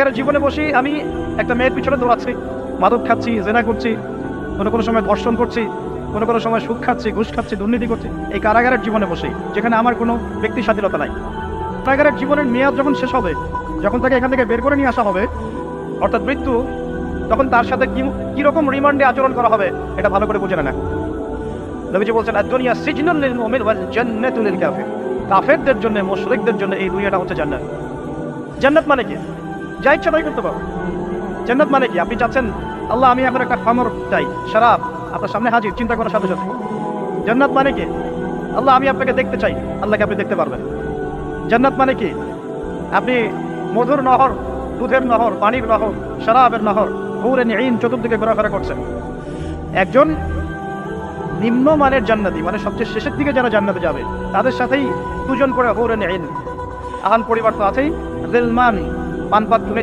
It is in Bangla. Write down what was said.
জীবনে বসে আমি একটা মেয়ের পিছনে দৌড়াচ্ছি, মাদক খাচ্ছি, জেনা করছি, কোনো সময় ধর্ষণ করছি, কোনো সময় সুদ খাচ্ছি, ঘুষ খাচ্ছি, দুর্নীতি করছি, এই কারাগারের জীবনে বসেই, যেখানে আমার কোনো ব্যক্তি স্বাধীনতা নাই। কারাগারের জীবনের মেয়াদ যখন শেষ হবে, যখন তাকে এখান থেকে বের করে নিয়ে আসা হবে, অর্থাৎ মৃত্যু, তখন তার সাথে কিরকম রিমান্ডে আচরণ করা হবে এটা ভালো করে বুঝে না। নবীজি বলছেন, আদ-দুনিয়া সিজনুন লিল মুমিন ওয়াল জান্নাতু লিল কাফির। কাফেরদের জন্য, মুশরিকদের জন্য এই দুনিয়াটা হচ্ছে জান্নাত। জান্নাত মানে কি? যা ইচ্ছা তাই করতে পারো। জান্নাত মানে কি? আপনি চাচ্ছেন, আল্লাহ আমি এখন একটা খামর চাই, শরাব আপনার সামনে হাজির, চিন্তা করার সাথে সাথে। জান্নাত মানে কি? আল্লাহ আমি আপনাকে দেখতে চাই, আল্লাহকে আপনি দেখতে পারবেন। জান্নাত মানে কি? আপনি মধুর নহর, দুধের নহর, পানির নহর, শরাবের নহর, হুরে নিঈন চতুর্দিকে ঘোরাফেরা করছেন। একজন নিম্নমানের জান্নাতি, মানে সবচেয়ে শেষের দিকে যারা জান্নাতে যাবে, তাদের সাথেই দুজন করে হুরে নিঈন, আহান পরিবার তো আছেই, গিলমান পানপাত তুলে